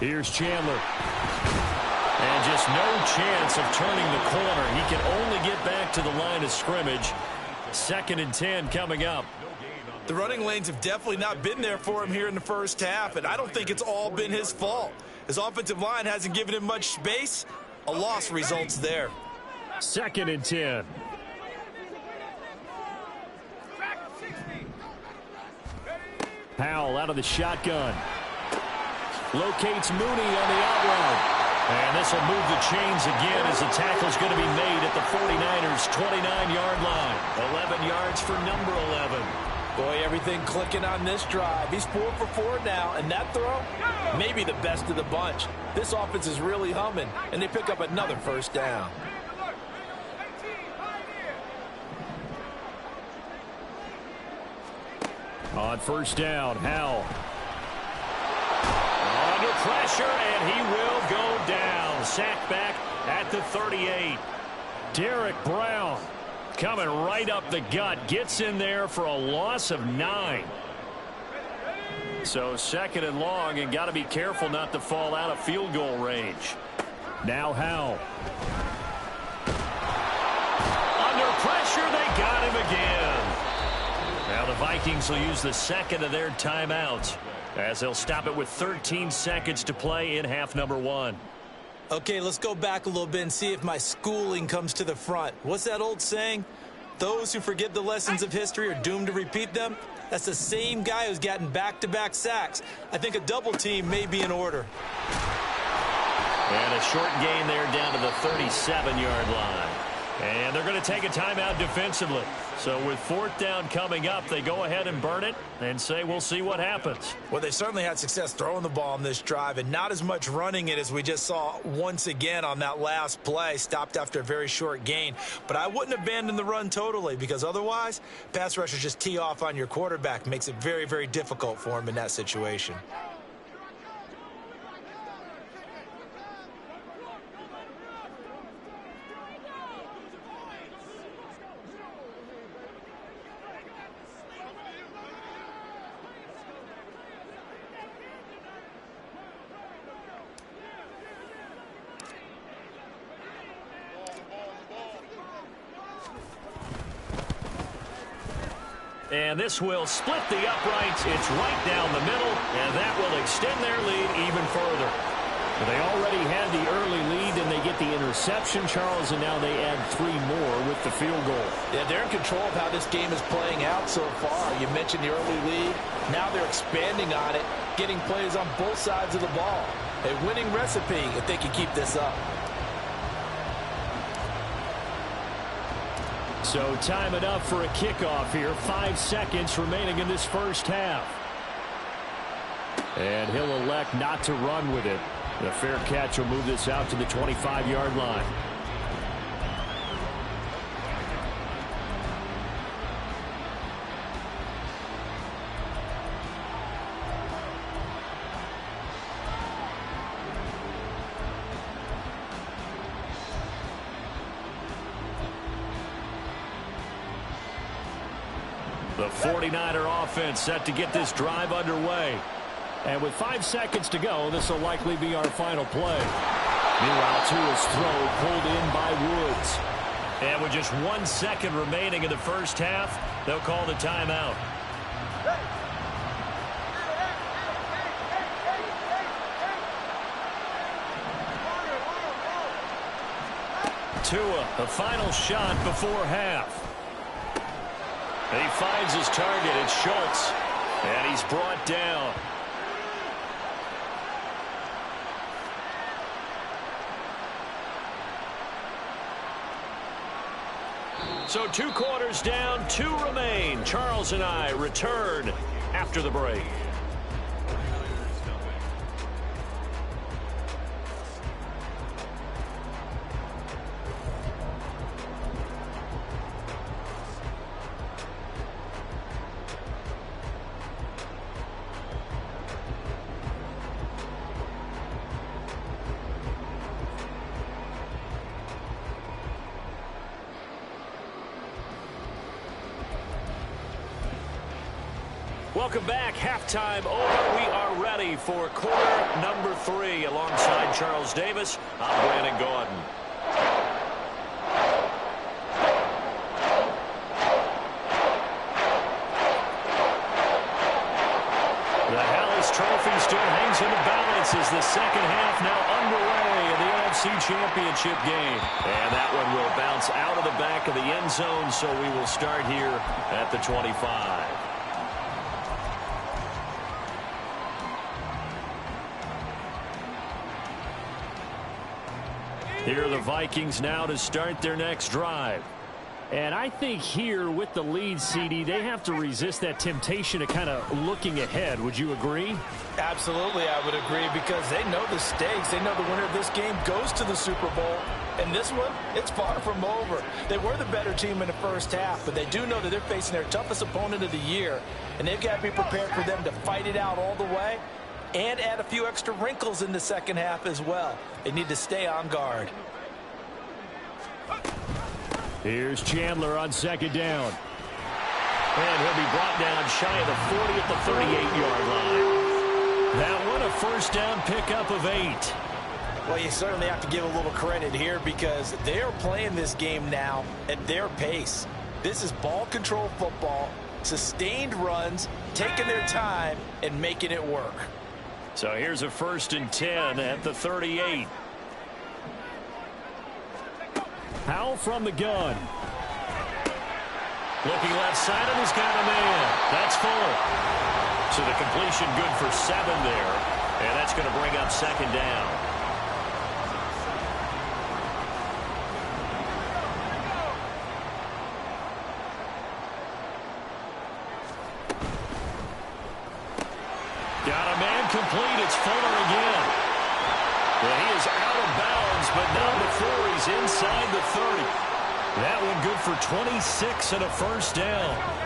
Here's Chandler. And just no chance of turning the corner. He can only get back to the line of scrimmage. 2nd and 10 coming up. The running lanes have definitely not been there for him here in the first half, and I don't think it's all been his fault. His offensive line hasn't given him much space. A loss results there. 2nd and 10. Powell out of the shotgun. Locates Mooney on the out route. And this will move the chains again as the tackle's going to be made at the 49ers' 29-yard line. 11 yards for number 11. Boy, everything clicking on this drive. He's 4 for 4 now, and that throw, maybe the best of the bunch. This offense is really humming, and they pick up another first down. On first down, Howell. Under pressure, and he will go down. Sacked back at the 38. Derek Brown coming right up the gut. Gets in there for a loss of 9. So 2nd and long, and got to be careful not to fall out of field goal range. Now Howell. Under pressure, they got him again. Now the Vikings will use the 2nd of their timeouts, as they'll stop it with 13 seconds to play in half number 1. Okay, let's go back a little bit and see if my schooling comes to the front. What's that old saying? Those who forget the lessons of history are doomed to repeat them. That's the same guy who's gotten back-to-back sacks. I think a double team may be in order. And a short gain there down to the 37-yard line. And they're going to take a timeout defensively. So with 4th down coming up, they go ahead and burn it and say we'll see what happens. Well, they certainly had success throwing the ball on this drive and not as much running it as we just saw once again on that last play. Stopped after a very short gain. But I wouldn't abandon the run totally, because otherwise, pass rushers just tee off on your quarterback. Makes it very, very difficult for him in that situation. And this will split the uprights. It's right down the middle, and that will extend their lead even further. They already had the early lead, and they get the interception, Charles, and now they add 3 more with the field goal. Yeah, they're in control of how this game is playing out so far. You mentioned the early lead. Now they're expanding on it, getting plays on both sides of the ball. A winning recipe if they can keep this up. So time it up for a kickoff here. 5 seconds remaining in this first half. And he'll elect not to run with it. The fair catch will move this out to the 25-yard line. The 49er offense set to get this drive underway. And with 5 seconds to go, this will likely be our final play. Meanwhile, Tua's throw pulled in by Woods. And with just 1 second remaining in the first half, they'll call the timeout. Tua, the final shot before half. And he finds his target. It's Schultz. And he's brought down. So 2 quarters down, 2 remain. Charles and I return after the break. Welcome back. Halftime over. We are ready for quarter number 3. alongside Charles Davis, I'm Brandon Gaudin. The Hallis Trophy still hangs in the balance as the second half now underway in the NFC Championship game. And that one will bounce out of the back of the end zone, so we will start here at the 25. Here are the Vikings now to start their next drive. And I think here with the lead, CD, they have to resist that temptation of kind of looking ahead. Would you agree? Absolutely, I would agree, because they know the stakes. They know the winner of this game goes to the Super Bowl. And this one, it's far from over. They were the better team in the first half, but they do know that they're facing their toughest opponent of the year. And they've got to be prepared for them to fight it out all the way and add a few extra wrinkles in the second half as well. They need to stay on guard. Here's Chandler on second down. And he'll be brought down shy of the 40 at the 38-yard line. That one a first down pickup of 8. Well, you certainly have to give a little credit here because they're playing this game now at their pace. This is ball control football, sustained runs, taking their time, and making it work. So here's a 1st and 10 at the 38. Howell from the gun. Looking left side, and he's got a man. That's Fuller. So the completion good for 7 there. And that's going to bring up second down. Got a man complete. It's Fuller again. Well, he is out of bounds, but not before he's inside the 30. That one good for 26 and a first down.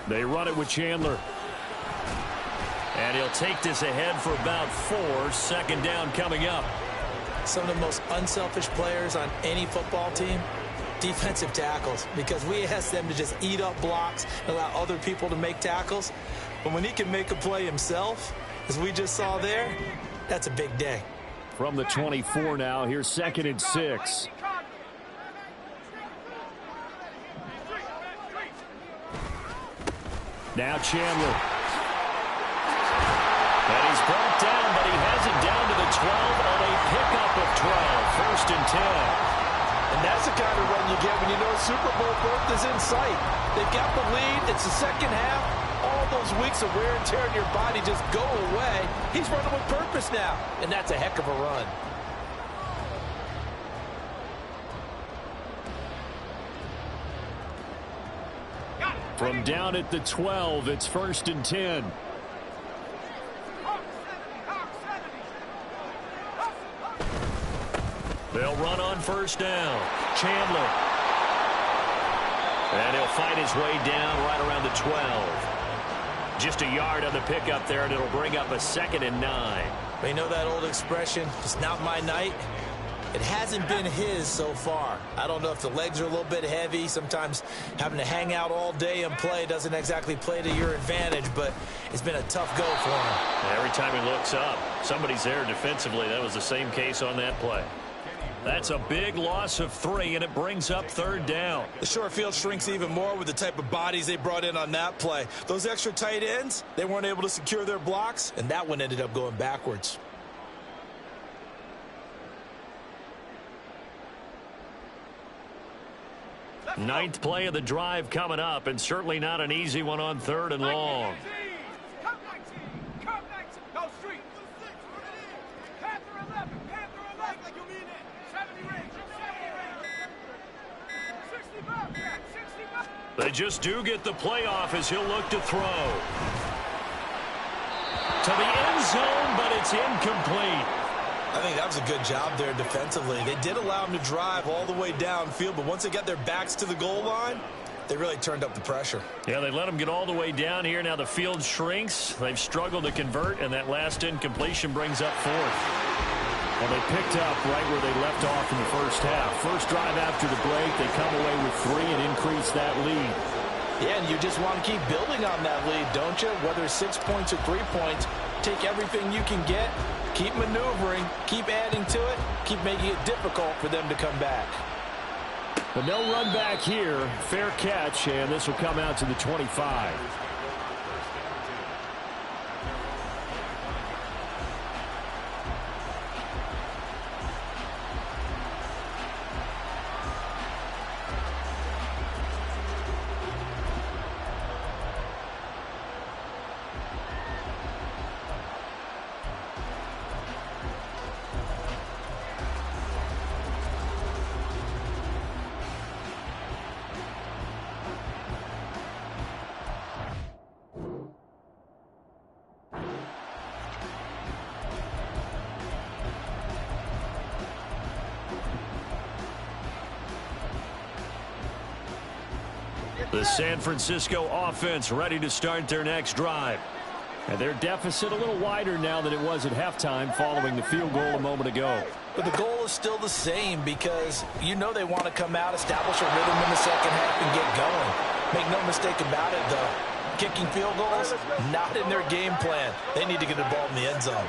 They run it with Chandler. And he'll take this ahead for about 4. Second down coming up. Some of the most unselfish players on any football team, defensive tackles, because we ask them to just eat up blocks and allow other people to make tackles. But when he can make a play himself, as we just saw there, that's a big day. From the 24 now, here's 2nd and 6. Now Chandler. And he's brought down, but he has it down to the 12 on a pickup of 12. 1st and 10. And that's the kind of run you get when you know Super Bowl berth is in sight. They've got the lead. It's the second half. All those weeks of wear and tear in your body just go away. He's running with purpose now, and that's a heck of a run. From down at the 12, it's 1st and 10. They'll run on first down. Chandler. And he'll fight his way down right around the 12. Just a yard on the pickup there, and it'll bring up a 2nd and 9. But you know that old expression, it's not my night? It hasn't been his so far. I don't know if the legs are a little bit heavy. Sometimes having to hang out all day and play doesn't exactly play to your advantage, but it's been a tough go for him. Every time he looks up, somebody's there defensively. That was the same case on that play. That's a big loss of 3, and it brings up 3rd down. The short field shrinks even more with the type of bodies they brought in on that play. Those extra tight ends, they weren't able to secure their blocks, and that one ended up going backwards. Ninth play of the drive coming up, and certainly not an easy one on 3rd and long. They just do get the playoff as he'll look to throw. To the end zone, but it's incomplete. I think that was a good job there defensively. They did allow him to drive all the way downfield, but once they got their backs to the goal line, they really turned up the pressure. Yeah, they let him get all the way down here. Now the field shrinks. They've struggled to convert, and that last incompletion brings up 4th. Well, they picked up right where they left off in the first half. First drive after the break, they come away with 3 and increase that lead. Yeah, and you just want to keep building on that lead, don't you? Whether it's 6 points or 3 points, take everything you can get, keep maneuvering, keep adding to it, keep making it difficult for them to come back. But no run back here. Fair catch, and this will come out to the 25. The San Francisco offense ready to start their next drive. And their deficit a little wider now than it was at halftime following the field goal a moment ago. But the goal is still the same because you know they want to come out, establish a rhythm in the second half, and get going. Make no mistake about it, though. Kicking field goals, not in their game plan. They need to get the ball in the end zone.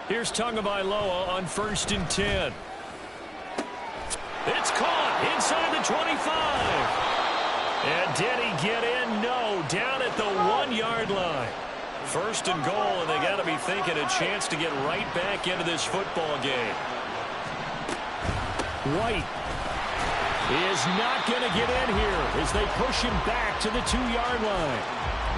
Here's Tagovailoa on 1st and 10. It's caught inside the 25. And did he get in? No, down at the 1-yard line. 1st and goal, and they got to be thinking a chance to get right back into this football game. White is not going to get in here as they push him back to the 2-yard line.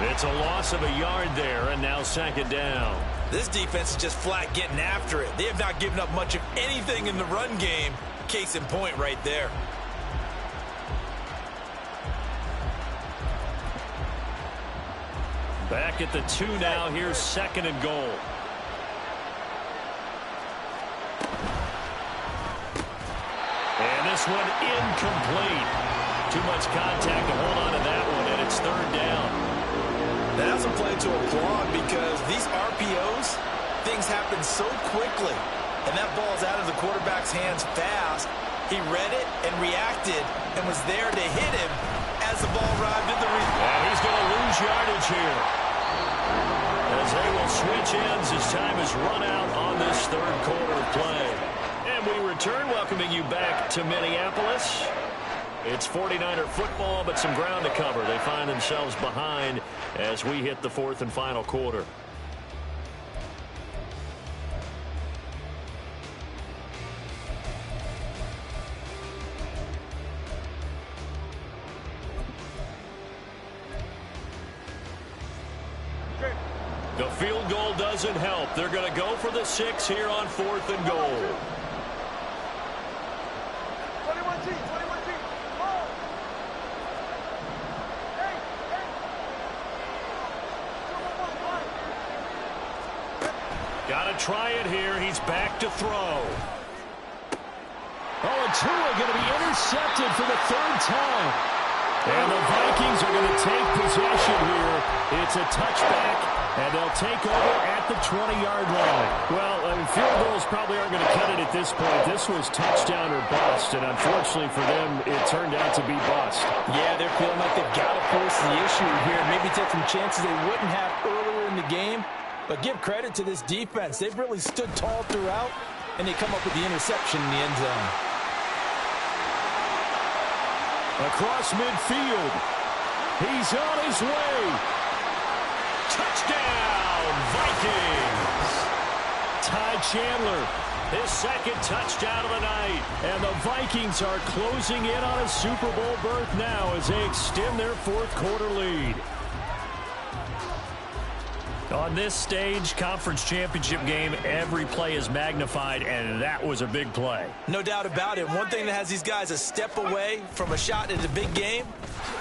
It's a loss of a yard there, and now 2nd down. This defense is just flat getting after it. They have not given up much of anything in the run game. Case in point right there. Back at the 2 now. Here's 2nd and goal. And this one incomplete. Too much contact to hold on to that one, and it's 3rd down. That hasn't played to applaud because these RPOs, things happen so quickly. And that ball's out of the quarterback's hands fast. He read it and reacted and was there to hit him as the ball arrived at the and he's going to lose yardage here. As they will switch ends as time is run out on this 3rd quarter of play. And we return, welcoming you back to Minneapolis. It's 49er football, but some ground to cover. They find themselves behind as we hit the 4th and final quarter. The field goal doesn't help. They're going to go for the 6 here on 4th and goal. Got to try it here. He's back to throw. Oh, and Tua going to be intercepted for the 3rd time. And the Vikings are going to take possession here. It's a touchback, and they'll take over at the 20-yard line. Well, field goals probably aren't going to cut it at this point. This was touchdown or bust, and unfortunately for them, it turned out to be bust. Yeah, they're feeling like they've got to force the issue here. Maybe take some chances they wouldn't have earlier in the game. But give credit to this defense. They've really stood tall throughout, and they come up with the interception in the end zone. Across midfield. He's on his way. Touchdown! Vikings. Ty Chandler, his second touchdown of the night. And the Vikings are closing in on a Super Bowl berth now as they extend their fourth quarter lead. On this stage, conference championship game, every play is magnified, and that was a big play. No doubt about it. One thing that has these guys a step away from a shot in a big game,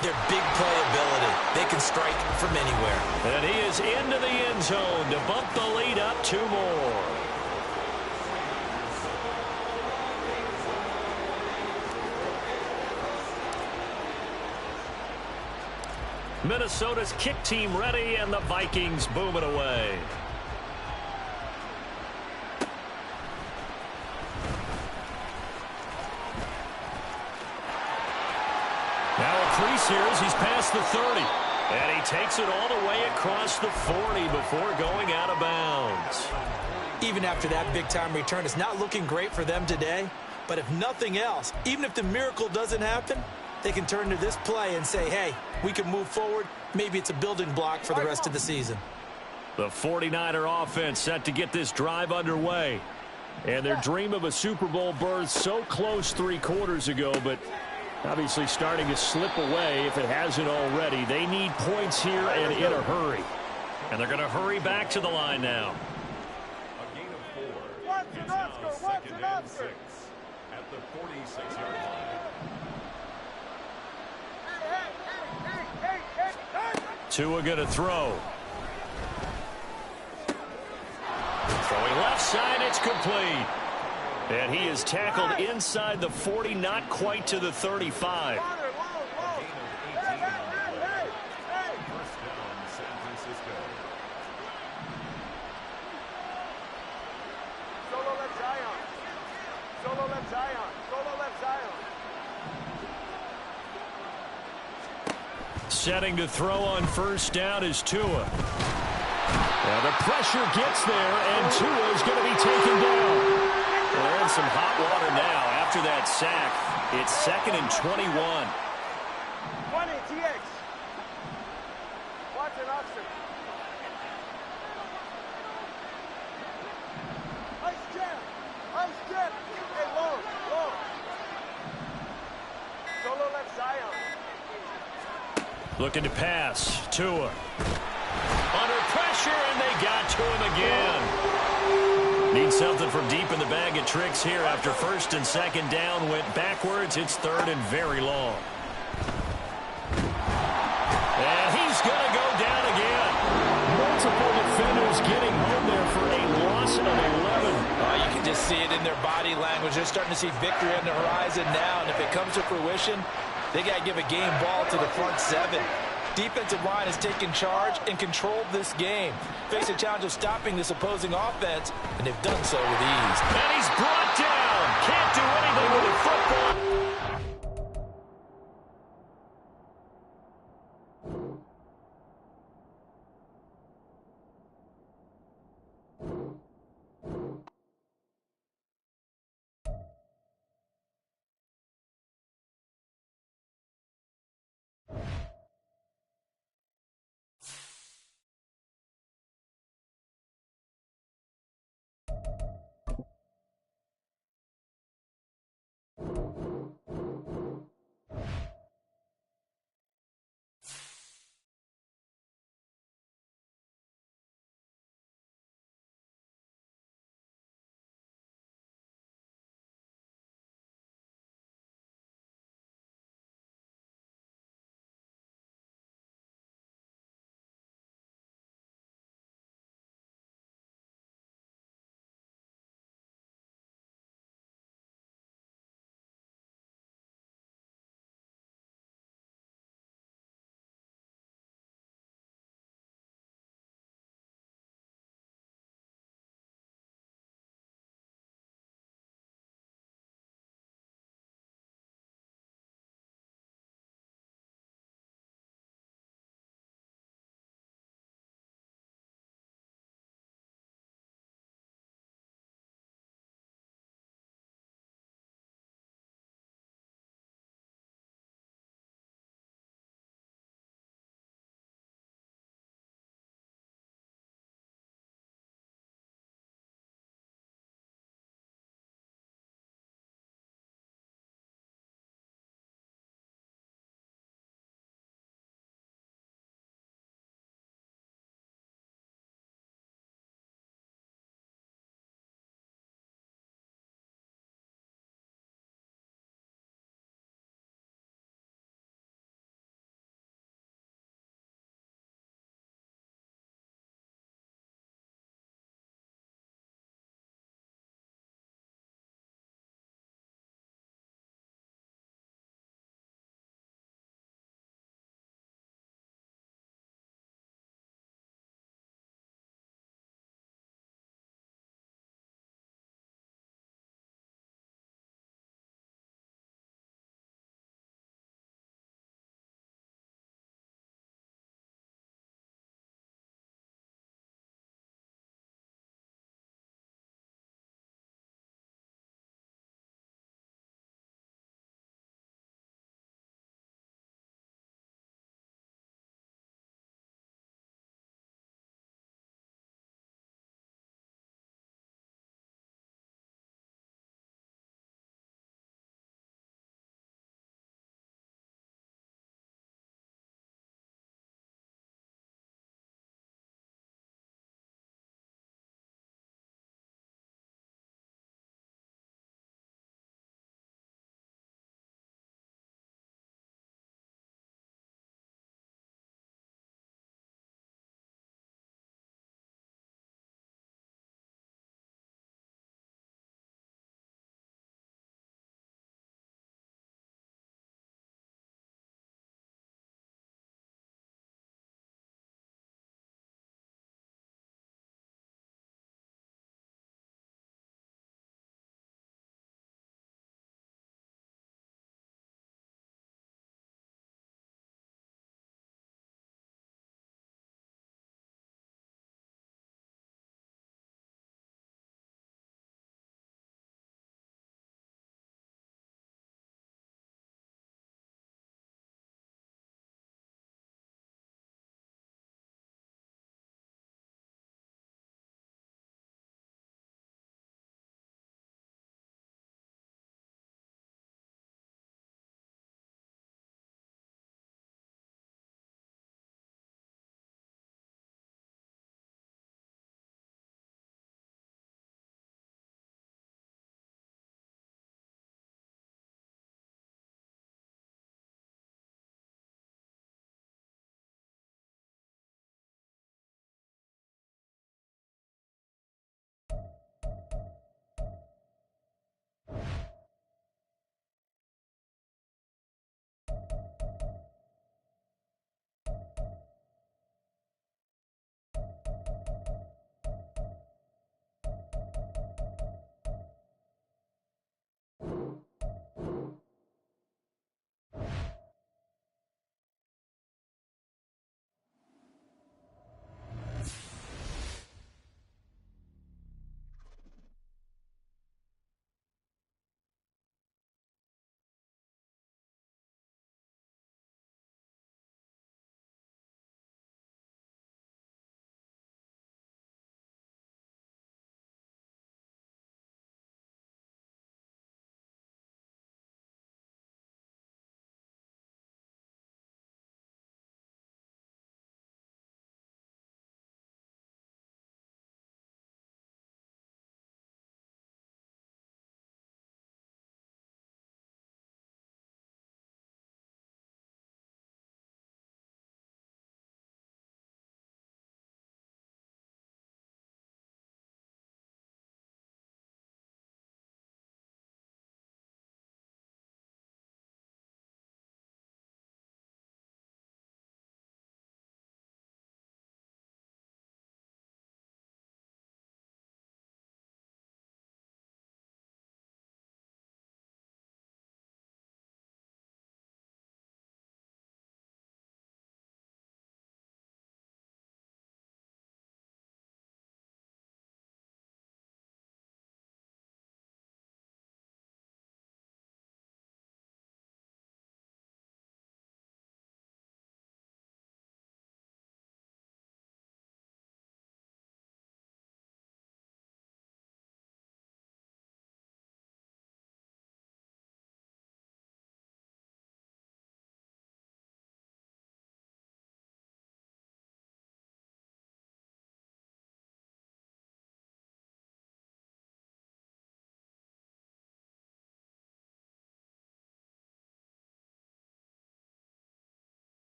their big playability. They can strike from anywhere. And he is into the end zone to bump the lead up 2 more. Minnesota's kick team ready, and the Vikings boom it away. Now a crease here as he's past the 30. And he takes it all the way across the 40 before going out of bounds. Even after that big-time return, it's not looking great for them today. But if nothing else, even if the miracle doesn't happen, they can turn to this play and say, hey, we can move forward. Maybe it's a building block for the rest of the season. The 49er offense set to get this drive underway. And their dream of a Super Bowl berth so close 3 quarters ago, but obviously starting to slip away if it hasn't already. They need points here and in a hurry. And they're going to hurry back to the line now. A gain of 4. It's now 2nd and 6 at the 46-yard line. Tua going to throw. Throwing left side, it's complete. And he is tackled inside the 40, not quite to the 35. Solo left Zion. Solo left Zion. Solo left Zion. Setting to throw on first down is Tua. Now the pressure gets there, and Tua is going to be taken down. Well, they're in some hot water now after that sack. It's 2nd and 21. 20, TX. Watson, Oxford. Ice jam. Ice jam. Hey, low, low. Solo left Zion. Looking to pass. Tua. Under pressure, and they got to him again. Need something from deep in the bag of tricks here after 1st and 2nd down. Went backwards. It's 3rd and very long. And he's going to go down again. Multiple defenders getting home there for a loss of 11. You can just see it in their body language. They're starting to see victory on the horizon now, and if it comes to fruition, they got to give a game ball to the front 7. Defensive line has taken charge and controlled this game. Face a challenge of stopping this opposing offense, and they've done so with ease. And he's brought down. Can't do anything with the football. You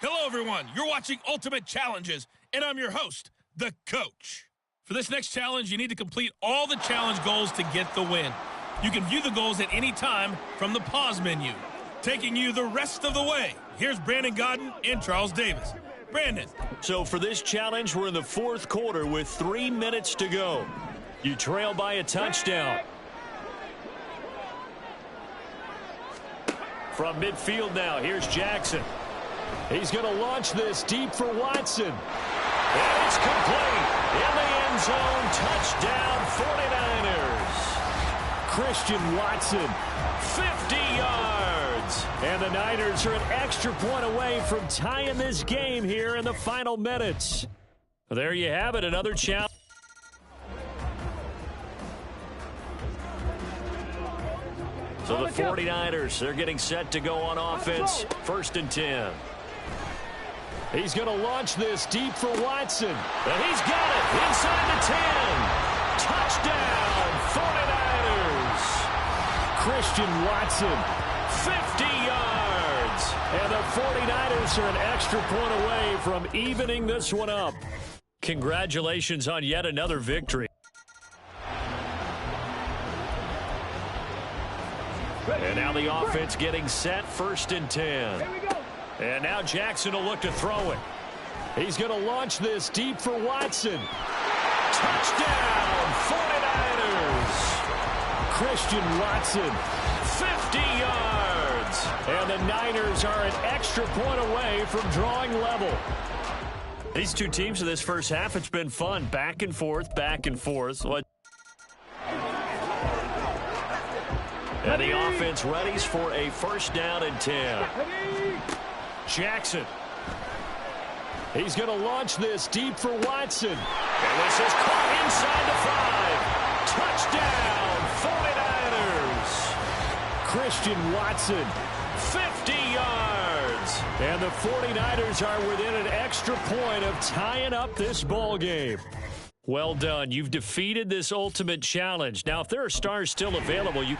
Hello, everyone. You're watching Ultimate Challenges, and I'm your host, The Coach. For this next challenge, you need to complete all the challenge goals to get the win. You can view the goals at any time from the pause menu. Taking you the rest of the way, here's Brandon Godden and Charles Davis. Brandon. So for this challenge, we're in the fourth quarter with 3 minutes to go. You trail by a touchdown. From midfield now, here's Jackson. He's going to launch this deep for Watson. And it's complete. In the end zone, touchdown 49ers. Christian Watson, 50 yards. And the Niners are an extra point away from tying this game here in the final minutes. There you have it, another challenge. So the 49ers, they're getting set to go on offense. 1st and 10. He's going to launch this deep for Watson. And he's got it inside the 10. Touchdown, 49ers. Christian Watson, 50 yards. And the 49ers are an extra point away from evening this one up. Congratulations on yet another victory. And now the offense getting set, 1st and 10. And now Jackson will look to throw it. He's going to launch this deep for Watson. Touchdown, 49ers. Christian Watson, 50 yards. And the Niners are an extra point away from drawing level. These two teams in this first half, it's been fun. Back and forth, back and forth. And the offense readies for a 1st down and 10. Jackson. He's going to launch this deep for Watson. And this is caught inside the 5. Touchdown, 49ers. Christian Watson, 50 yards. And the 49ers are within an extra point of tying up this ball game. Well done. You've defeated this ultimate challenge. Now, if there are stars still available, you...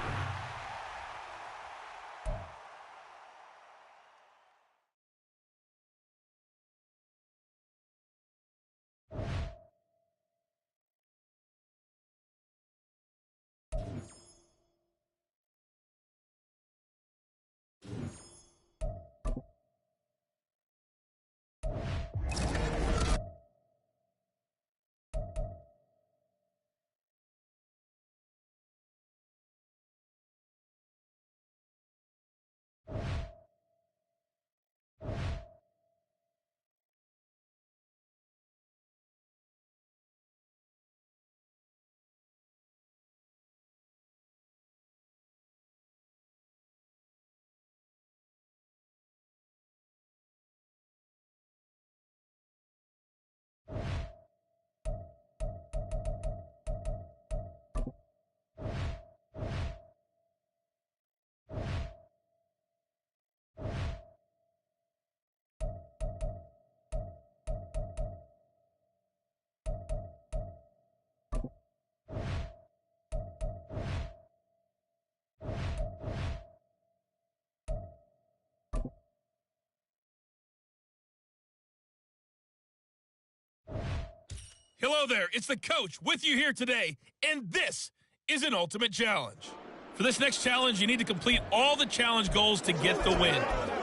Hello there, it's the Coach with you here today, and this is an Ultimate Challenge. For this next challenge, you need to complete all the challenge goals to get the win.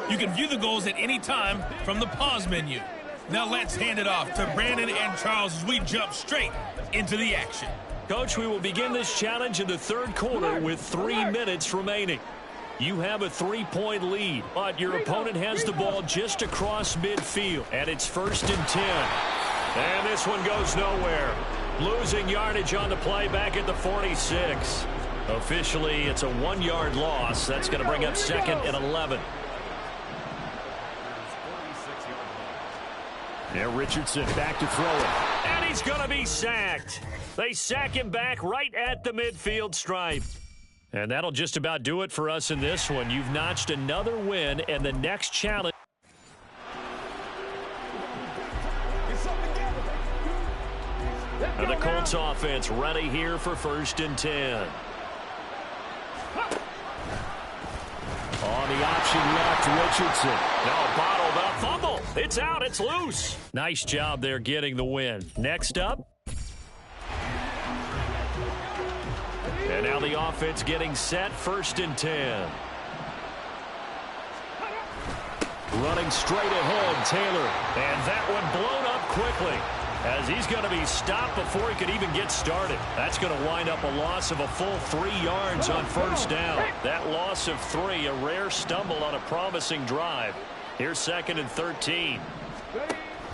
You can view the goals at any time from the pause menu. Now let's hand it off to Brandon and Charles as we jump straight into the action. Coach, we will begin this challenge in the 3rd quarter with 3 minutes remaining. You have a 3-point lead, but your opponent has the ball just across midfield, and it's 1st and 10. And this one goes nowhere. Losing yardage on the play back at the 46. Officially, it's a 1-yard loss. That's going to bring up 2nd and 11. Now Richardson back to throw it. And he's going to be sacked. They sack him back right at the midfield stripe. And that'll just about do it for us in this one. You've notched another win, and the next challenge. And the Colts offense ready here for 1st and 10. On the option left, Richardson. Now bottled up fumble. It's out. It's loose. Nice job there getting the win. Next up. And now the offense getting set. 1st and 10. Running straight ahead, Taylor. And that one blown up quickly, as he's going to be stopped before he could even get started. That's going to wind up a loss of a full 3 yards on 1st down. That loss of 3, a rare stumble on a promising drive. Here's 2nd and 13.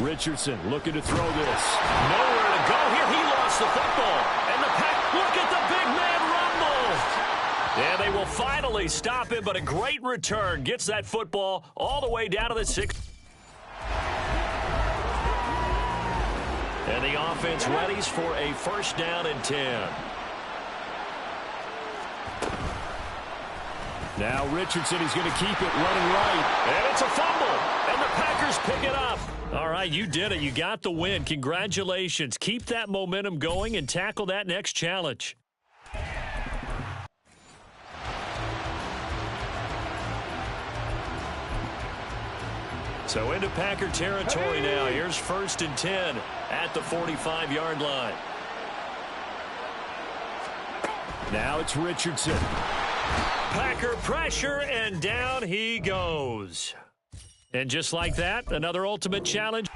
Richardson looking to throw this. Nowhere to go here. He lost the football. And the Pack, look at the big man rumble. And they will finally stop him, but a great return. Gets that football all the way down to the 6. And the offense readies for a 1st down and 10. Now Richardson is going to keep it running right. And it's a fumble. And the Packers pick it up. All right, you did it. You got the win. Congratulations. Keep that momentum going and tackle that next challenge. So into Packer territory now. Here's 1st and 10 at the 45-yard line. Now it's Richardson. Packer pressure, and down he goes. And just like that, another ultimate challenge.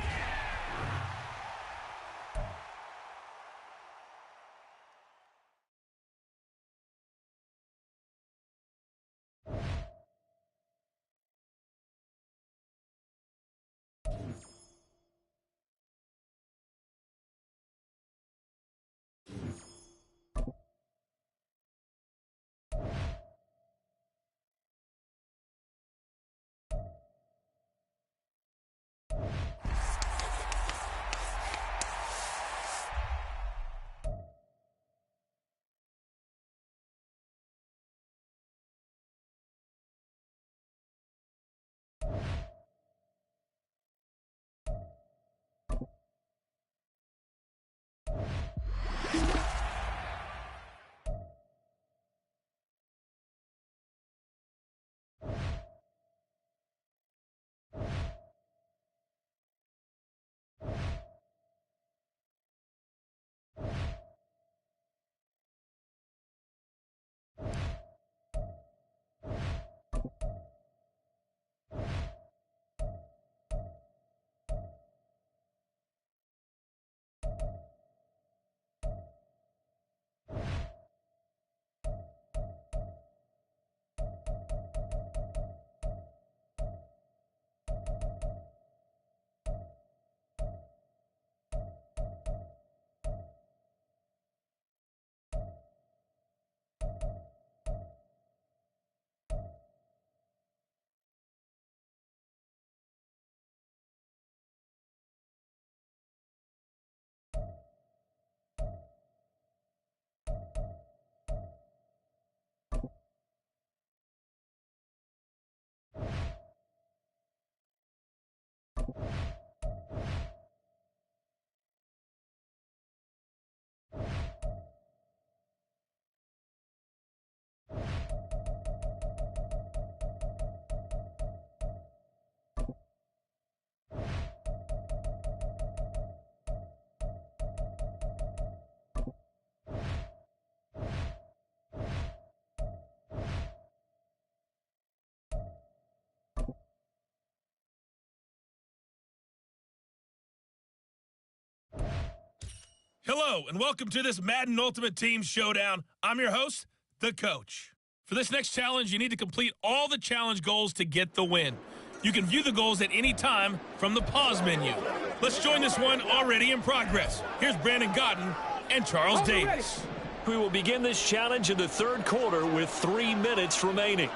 Hello, and welcome to this Madden Ultimate Team Showdown. I'm your host, The Coach. For this next challenge, you need to complete all the challenge goals to get the win. You can view the goals at any time from the pause menu. Let's join this one already in progress. Here's Brandon Godden and Charles Davis. We will begin this challenge in the 3rd quarter with 3 minutes remaining.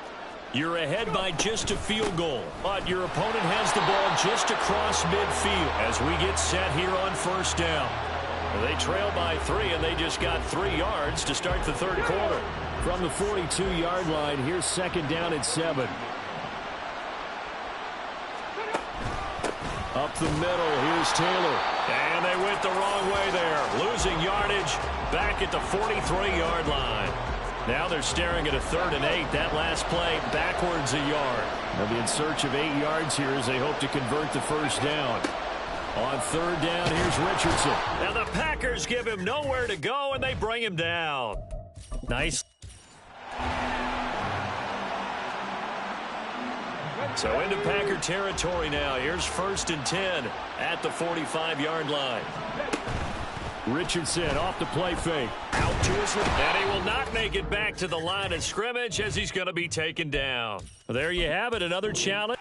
You're ahead by just a field goal, but your opponent has the ball just across midfield as we get set here on 1st down. They trail by 3, and they just got 3 yards to start the 3rd quarter. From the 42-yard line, here's 2nd down at 7. Up the middle, here's Taylor. And they went the wrong way there. Losing yardage back at the 43-yard line. Now they're staring at a 3rd and 8. That last play backwards a yard. They'll be in search of 8 yards here as they hope to convert the first down. On 3rd down, here's Richardson. Now the Packers give him nowhere to go, and they bring him down. Nice. So into Packer territory now. Here's 1st and 10 at the 45-yard line. Richardson off the play fake. Out to his left. And he will not make it back to the line of scrimmage as he's going to be taken down. There you have it, another challenge.